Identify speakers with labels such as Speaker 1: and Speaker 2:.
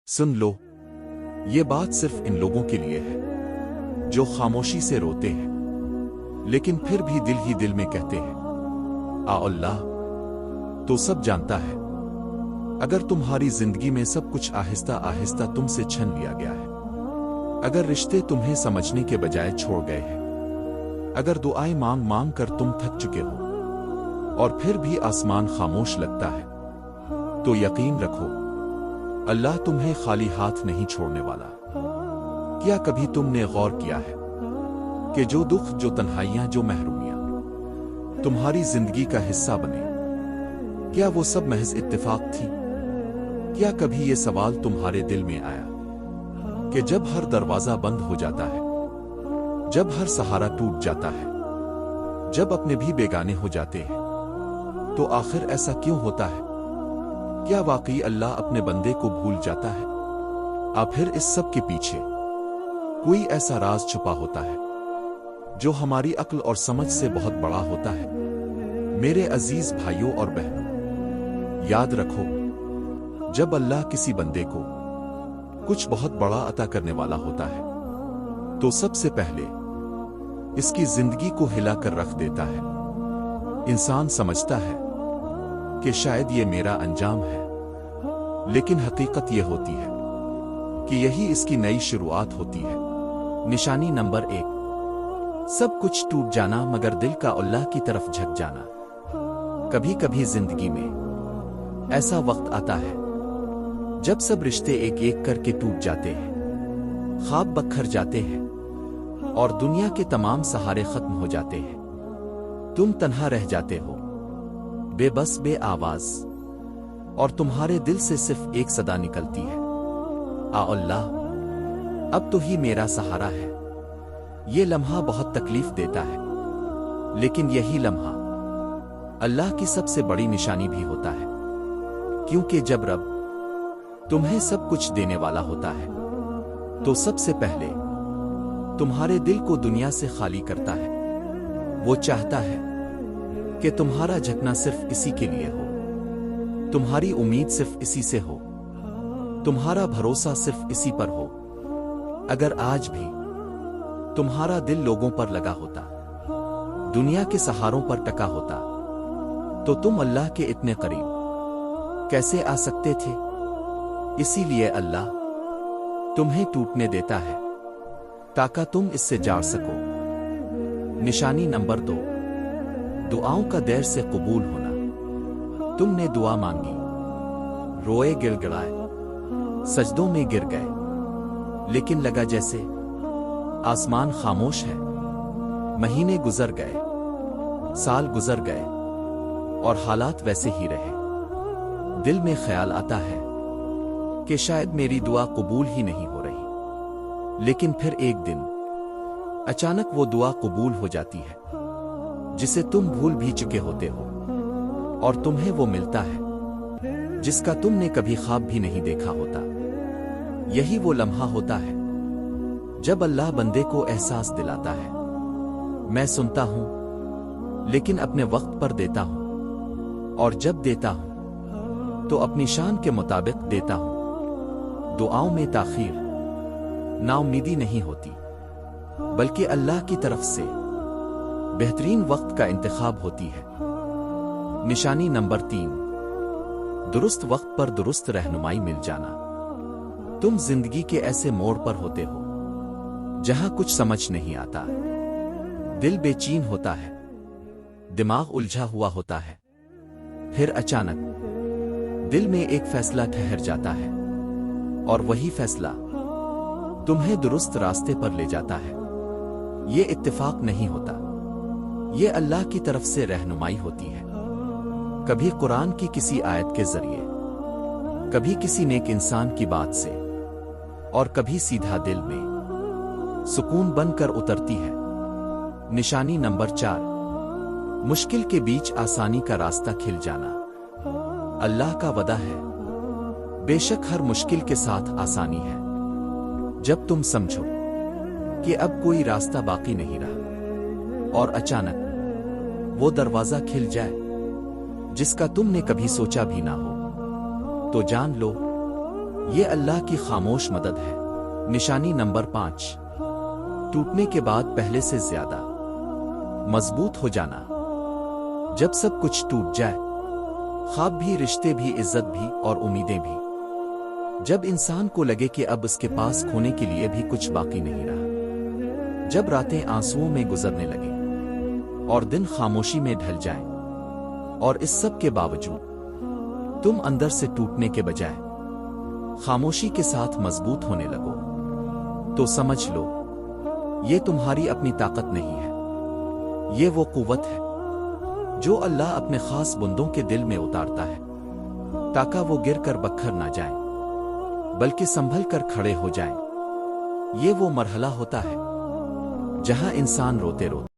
Speaker 1: सुन लो, ये बात सिर्फ इन लोगों के लिए है जो खामोशी से रोते हैं लेकिन फिर भी दिल ही दिल में कहते हैं आ अल्लाह तो सब जानता है। अगर तुम्हारी जिंदगी में सब कुछ आहिस्ता आहिस्ता तुमसे छीन लिया गया है, अगर रिश्ते तुम्हें समझने के बजाय छोड़ गए हैं, अगर दुआएं मांग मांग कर तुम थक चुके हो और फिर भी आसमान खामोश लगता है, तो यकीन रखो अल्लाह तुम्हें खाली हाथ नहीं छोड़ने वाला। क्या कभी तुमने गौर किया है कि जो दुख, जो तन्हाइयां, जो महरूमियां तुम्हारी जिंदगी का हिस्सा बने, क्या वो सब महज इत्तेफाक थी? क्या कभी ये सवाल तुम्हारे दिल में आया कि जब हर दरवाजा बंद हो जाता है, जब हर सहारा टूट जाता है, जब अपने भी बेगाने हो जाते हैं, तो आखिर ऐसा क्यों होता है? क्या वाकई अल्लाह अपने बंदे को भूल जाता है? फिर इस सब के पीछे कोई ऐसा राज छुपा होता है जो हमारी अक्ल और समझ से बहुत बड़ा होता है। मेरे अजीज भाइयों और बहनों, याद रखो, जब अल्लाह किसी बंदे को कुछ बहुत बड़ा अता करने वाला होता है, तो सबसे पहले इसकी जिंदगी को हिला कर रख देता है। इंसान समझता है कि शायद ये मेरा अंजाम है, लेकिन हकीकत ये होती है कि यही इसकी नई शुरुआत होती है। निशानी नंबर 1, सब कुछ टूट जाना मगर दिल का अल्लाह की तरफ झुक जाना। कभी कभी जिंदगी में ऐसा वक्त आता है जब सब रिश्ते एक एक करके टूट जाते हैं, ख्वाब बखर जाते हैं और दुनिया के तमाम सहारे खत्म हो जाते हैं। तुम तन्हा रह जाते हो, बेबस, बे आवाज, और तुम्हारे दिल से सिर्फ एक सदा निकलती है, आ अल्लाह अब तो ही मेरा सहारा है। ये लम्हा बहुत तकलीफ देता है, लेकिन यही लम्हा अल्लाह की सबसे बड़ी निशानी भी होता है, क्योंकि जब रब तुम्हें सब कुछ देने वाला होता है, तो सबसे पहले तुम्हारे दिल को दुनिया से खाली करता है। वो चाहता है कि तुम्हारा झुकना सिर्फ इसी के लिए हो, तुम्हारी उम्मीद सिर्फ इसी से हो, तुम्हारा भरोसा सिर्फ इसी पर हो। अगर आज भी तुम्हारा दिल लोगों पर लगा होता, दुनिया के सहारों पर टका होता, तो तुम अल्लाह के इतने करीब कैसे आ सकते थे? इसीलिए अल्लाह तुम्हें टूटने देता है ताकि तुम इससे जाड़ सको। निशानी नंबर 2, दुआओं का देर से कबूल होना। तुमने दुआ मांगी, रोए, गिड़गिड़ाए, सजदों में गिर गए, लेकिन लगा जैसे आसमान खामोश है। महीने गुजर गए, साल गुजर गए और हालात वैसे ही रहे। दिल में ख्याल आता है कि शायद मेरी दुआ कबूल ही नहीं हो रही, लेकिन फिर एक दिन अचानक वो दुआ कबूल हो जाती है जिसे तुम भूल भी चुके होते हो, और तुम्हें वो मिलता है जिसका तुमने कभी ख्वाब भी नहीं देखा होता। यही वो लम्हा होता है जब अल्लाह बंदे को एहसास दिलाता है, मैं सुनता हूं लेकिन अपने वक्त पर देता हूं, और जब देता हूं तो अपनी शान के मुताबिक देता हूं। दुआओं में ताखीर नाउमीदी नहीं होती, बल्कि अल्लाह की तरफ से बेहतरीन वक्त का इंतखाब होती है। निशानी नंबर 3, दुरुस्त वक्त पर दुरुस्त रहनुमाई मिल जाना। तुम जिंदगी के ऐसे मोड़ पर होते हो जहां कुछ समझ नहीं आता, दिल बेचैन होता है, दिमाग उलझा हुआ होता है। फिर अचानक दिल में एक फैसला ठहर जाता है, और वही फैसला तुम्हें दुरुस्त रास्ते पर ले जाता है। ये इत्तेफाक नहीं होता, ये अल्लाह की तरफ से रहनुमाई होती है। कभी कुरान की किसी आयत के जरिए, कभी किसी नेक इंसान की बात से, और कभी सीधा दिल में सुकून बनकर उतरती है। निशानी नंबर 4, मुश्किल के बीच आसानी का रास्ता खिल जाना। अल्लाह का वदा है, बेशक हर मुश्किल के साथ आसानी है। जब तुम समझो कि अब कोई रास्ता बाकी नहीं रहा और अचानक वो दरवाजा खिल जाए जिसका तुमने कभी सोचा भी ना हो, तो जान लो یہ اللہ کی خاموش مدد ہے۔ نشانی نمبر 5، ٹوٹنے کے بعد پہلے سے زیادہ مضبوط ہو جانا۔ جب سب کچھ ٹوٹ جائے، خواب بھی، رشتے بھی، عزت بھی اور امیدیں بھی، جب انسان کو لگے کہ اب اس کے پاس کھونے کے لیے بھی کچھ باقی نہیں رہا، جب راتیں آنسوؤں میں گزرنے لگیں اور دن خاموشی میں ڈھل جائیں، اور اس سب کے باوجود تم اندر سے ٹوٹنے کے بجائے خاموشی کے ساتھ مضبوط ہونے لگو، تو سمجھ لو یہ تمہاری اپنی طاقت نہیں ہے، یہ وہ قوت ہے جو اللہ اپنے خاص بندوں کے دل میں اتارتا ہے، تاکہ وہ گر کر بکھر نہ جائیں بلکہ سنبھل کر کھڑے ہو جائیں۔ یہ وہ مرحلہ ہوتا ہے جہاں انسان روتے روتے